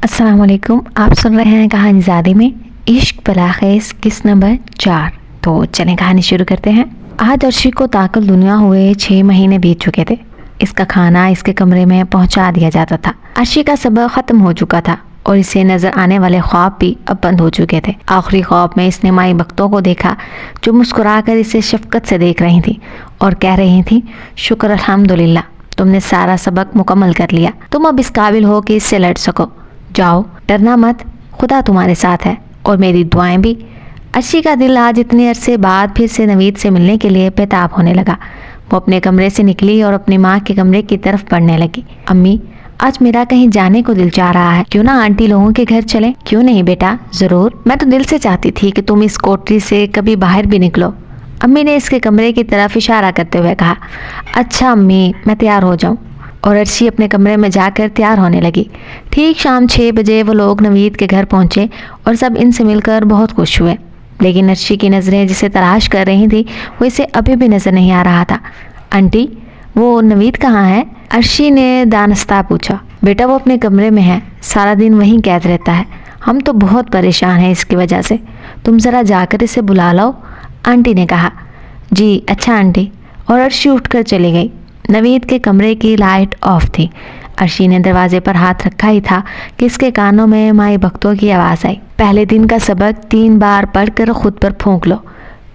السلام علیکم، آپ سن رہے ہیں کہانی زادی میں عشق بلاخیز قسط نمبر 4۔ تو چلیں کہانی شروع کرتے ہیں۔ آج عرشی کو تاکل دنیا ہوئے 6 مہینے بیت چکے تھے۔ اس کا کھانا اس کے کمرے میں پہنچا دیا جاتا تھا۔ عرشی کا سبق ختم ہو چکا تھا اور اسے نظر آنے والے خواب بھی اب بند ہو چکے تھے۔ آخری خواب میں اس نے مائی بختوں کو دیکھا جو مسکرا کر اسے شفقت سے دیکھ رہی تھی اور کہہ رہی تھی، شکر الحمدللہ، تم نے سارا سبق مکمل کر لیا۔ تم اب اس قابل ہو کہ اس سے لڑ سکو۔ جاؤ، ڈرنا مت، خدا تمہارے ساتھ ہے اور میری دعائیں بھی۔ عرشی کا دل آج اتنے عرصے بعد پھر سے نوید سے ملنے کے لیے بےتاب ہونے لگا۔ وہ اپنے کمرے سے نکلی اور اپنی ماں کے کمرے کی طرف بڑھنے لگی۔ امی، آج میرا کہیں جانے کو دل چاہ رہا ہے، کیوں نہ آنٹی لوگوں کے گھر چلیں؟ کیوں نہیں بیٹا، ضرور، میں تو دل سے چاہتی تھی کہ تم اس کوٹری سے کبھی باہر بھی نکلو۔ امی نے اس کے کمرے کی طرف اشارہ کرتے ہوئے کہا۔ اچھا امی، میں تیار ہو جاؤں۔ اور عرشی اپنے کمرے میں جا کر تیار ہونے لگی۔ ٹھیک شام 6 بجے وہ لوگ نوید کے گھر پہنچے اور سب ان سے مل کر بہت خوش ہوئے، لیکن عرشی کی نظریں جسے تلاش کر رہی تھی وہ اسے ابھی بھی نظر نہیں آ رہا تھا۔ آنٹی، وہ نوید کہاں ہے؟ عرشی نے دانستہ پوچھا۔ بیٹا، وہ اپنے کمرے میں ہے، سارا دن وہیں قید رہتا ہے، ہم تو بہت پریشان ہیں اس کی وجہ سے، تم ذرا جا کر اسے بلا لاؤ، آنٹی نے کہا۔ جی اچھا آنٹی، اور عرشی اٹھ کر چلی گئی۔ نوید کے کمرے کی لائٹ آف تھی۔ عرشی نے دروازے پر ہاتھ رکھا ہی تھا کہ اس کے کانوں میں مائی بختوں کی آواز آئی۔ پہلے دن کا سبق 3 بار پڑھ کر خود پر پھونک لو،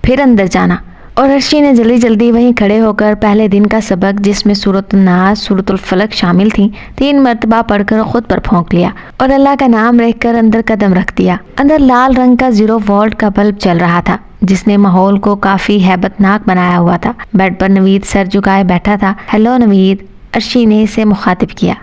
پھر اندر جانا۔ اور عرشی نے جلدی جلدی وہیں کھڑے ہو کر پہلے دن کا سبق، جس میں سورۃ الناس، سورۃ الفلق شامل تھیں، 3 مرتبہ پڑھ کر خود پر پھونک لیا اور اللہ کا نام لکھ کر اندر قدم رکھ دیا۔ اندر لال رنگ کا 0 وولٹ کا بلب چل رہا تھا جس نے ماحول کو کافی ہیبت ناک بنایا ہوا تھا۔ بیڈ پر نوید سر جھکائے بیٹھا تھا۔ ہیلو نوید، عرشی نے اسے مخاطب کیا۔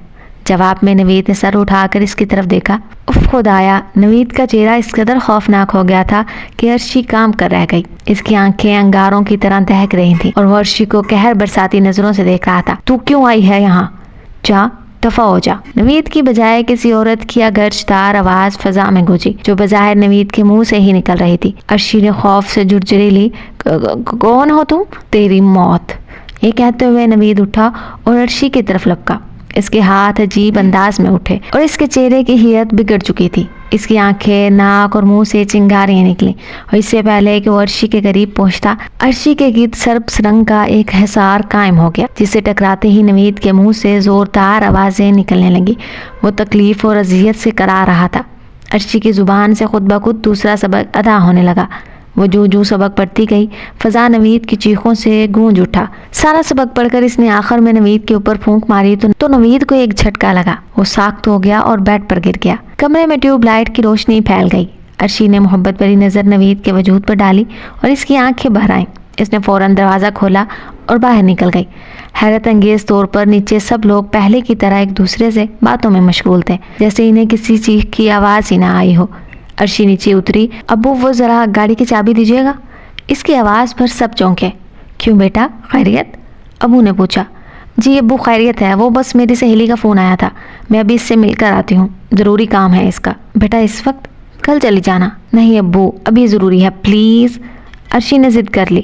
جواب میں نوید نے سر اٹھا کر اس کی طرف دیکھا۔ اف خدایا، نوید کا چہرہ اس قدر خوفناک ہو گیا تھا کہ عرشی کام کر رہ گئی۔ اس کی آنکھیں انگاروں کی طرح دہک رہی تھیں اور وہ عرشی کو قہر برساتی نظروں سے دیکھ رہا تھا۔ تو کیوں آئی ہے یہاں؟ جا، دفع ہو جا۔ نوید کی بجائے کسی عورت کی گرجدار آواز فضا میں گونجی جو بظاہر نوید کے منہ سے ہی نکل رہی تھی۔ عرشی نے خوف سے جھرجھری لی۔ کون ہو تم؟ تیری موت، یہ کہتے ہوئے نوید اٹھا اور عرشی کی طرف لپکا۔ اس کے ہاتھ عجیب انداز میں اٹھے اور اس کے چہرے کی ہیئت بگڑ چکی تھی۔ اس کی آنکھیں، ناک اور منہ سے چنگاریاں نکلیں اور اس سے پہلے کہ وہ عرشی کے قریب پہنچتا، عرشی کے گرد سربز رنگ کا ایک حصار قائم ہو گیا جس سے ٹکراتے ہی نوید کے منہ سے زوردار آوازیں نکلنے لگی۔ وہ تکلیف اور اذیت سے کرا رہا تھا۔ عرشی کی زبان سے خود بخود دوسرا سبق ادا ہونے لگا۔ وہ جو سبق پڑھتی گئی، فضا نوید کی چیخوں سے گونج اٹھا۔ سارا سبق پڑھ کر اس نے آخر میں نوید کے اوپر پھونک ماری تو نوید کو ایک جھٹکا لگا۔ وہ ساخت ہو گیا اور بیڈ پر گر گیا۔ کمرے میں ٹیوب لائٹ کی روشنی پھیل گئی۔ عرشی نے محبت بھری نظر نوید کے وجود پر ڈالی اور اس کی آنکھیں بھر آئیں۔ اس نے فوراً دروازہ کھولا اور باہر نکل گئی۔ حیرت انگیز طور پر نیچے سب لوگ پہلے کی طرح ایک دوسرے سے باتوں میں مشغول تھے، جیسے انہیں کسی چیخ کی آواز ہی نہ آئی ہو۔ عرشی نیچے اتری۔ ابو، وہ ذرا گاڑی کی چابی دیجیے گا۔ اس کی آواز پر سب چونکے۔ کیوں بیٹا، خیریت؟ ابو نے پوچھا۔ جی ابو، خیریت ہے، وہ بس میری سہیلی کا فون آیا تھا، میں ابھی اس سے مل کر آتی ہوں، ضروری کام ہے اس کا۔ بیٹا اس وقت؟ کل چلی جانا۔ نہیں ابو، ابھی ضروری ہے، پلیز۔ عرشی نے ضد کر لی۔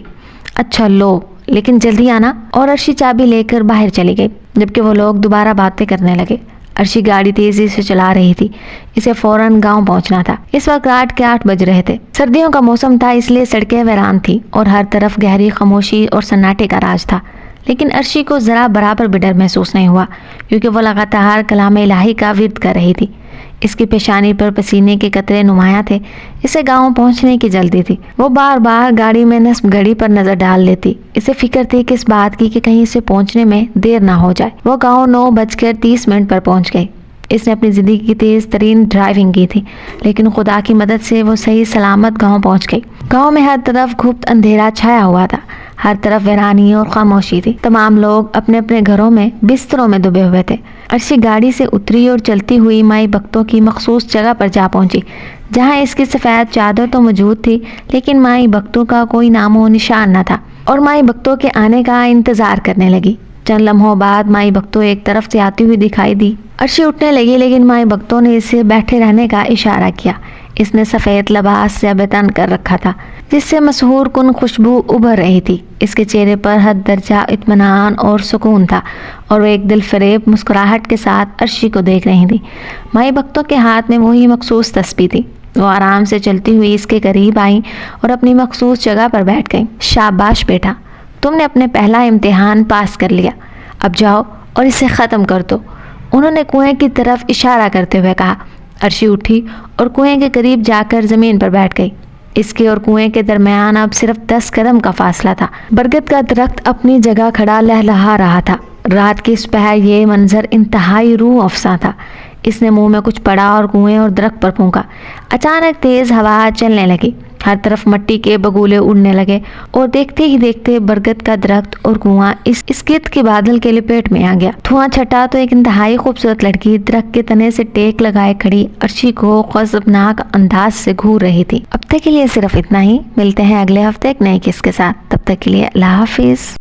اچھا لو، لیکن جلدی آنا۔ اور عرشی چابی لے کر باہر چلی گئی جبکہ وہ لوگ دوبارہ باتیں کرنے لگے۔ عرشی گاڑی تیزی سے چلا رہی تھی، اسے فوراً گاؤں پہنچنا تھا۔ اس وقت رات کے 8 بج رہے تھے۔ سردیوں کا موسم تھا، اس لیے سڑکیں ویران تھیں اور ہر طرف گہری خاموشی اور سناٹے کا راج تھا، لیکن عرشی کو ذرا برابر بھی ڈر محسوس نہیں ہوا کیونکہ وہ لگاتار کلام الہی کا ورد کر رہی تھی۔ اس کی پیشانی پر پسینے کے قطرے نمایاں تھے۔ اسے گاؤں پہنچنے کی جلدی تھی۔ وہ بار بار گاڑی میں نصب گھڑی پر نظر ڈال لیتی۔ اسے فکر تھی کہ اس بات کی کہ کہیں اسے پہنچنے میں دیر نہ ہو جائے۔ وہ گاؤں 9:30 پر پہنچ گئی۔ اس نے اپنی زندگی کی تیز ترین ڈرائیونگ کی تھی، لیکن خدا کی مدد سے وہ صحیح سلامت گاؤں پہنچ گئی۔ گاؤں میں ہر طرف گھپت اندھیرا چھایا ہوا تھا، ہر طرف ویرانی اور خاموشی تھی۔ تمام لوگ اپنے اپنے گھروں میں بستروں میں دبے ہوئے تھے۔ عرشی گاڑی سے اتری اور چلتی ہوئی مائی بختوں کی مخصوص جگہ پر جا پہنچی جہاں اس کی سفید چادر تو موجود تھی لیکن مائی بختوں کا کوئی نام و نشان نہ تھا، اور مائی بختوں کے آنے کا انتظار کرنے لگی۔ چند لمحوں بعد مائی بختوں ایک طرف سے آتی ہوئی دکھائی دی۔ عرشی اٹھنے لگی لیکن مائی بختوں نے اسے بیٹھے رہنے کا اشارہ کیا۔ اس نے سفید لباس سے بتن کر رکھا تھا جس سے مسحور کن خوشبو ابھر رہی تھی۔ اس کے چہرے پر حد درجہ اطمینان اور سکون تھا اور وہ ایک دل فریب مسکراہٹ کے ساتھ عرشی کو دیکھ رہی تھی۔ مائی بختوں کے ہاتھ میں وہی مخصوص تسبیح تھی۔ وہ آرام سے چلتی ہوئی اس کے قریب آئیں اور اپنی مخصوص جگہ پر بیٹھ گئیں۔ شاباش بیٹا، تم نے اپنے پہلا امتحان پاس کر لیا، اب جاؤ اور اسے ختم کر دو، انہوں نے کنویں کی طرف اشارہ کرتے ہوئے کہا۔ عرشی اٹھی اور کنویں کے قریب جا کر زمین پر بیٹھ گئی۔ اس کے اور کنویں کے درمیان اب صرف 10 قدم کا فاصلہ تھا۔ برگد کا درخت اپنی جگہ کھڑا لہلہا رہا تھا۔ رات کی اس پہر یہ منظر انتہائی روح افزا تھا۔ اس نے منہ میں کچھ پڑا اور کنویں اور درخت پر پھونکا۔ اچانک تیز ہوا چلنے لگی، ہر طرف مٹی کے بگولے اڑنے لگے اور دیکھتے ہی دیکھتے برگد کا درخت اور کنواں اس گرد کے بادل کے لپیٹ میں آ گیا۔ دھواں چھٹا تو ایک انتہائی خوبصورت لڑکی درخت کے تنے سے ٹیک لگائے کھڑی عرشی کو غضبناک انداز سے گھور رہی تھی۔ اب تک کے لیے صرف اتنا ہی، ملتے ہیں اگلے ہفتے ایک نئی قصے کے ساتھ، تب تک کے لیے اللہ حافظ۔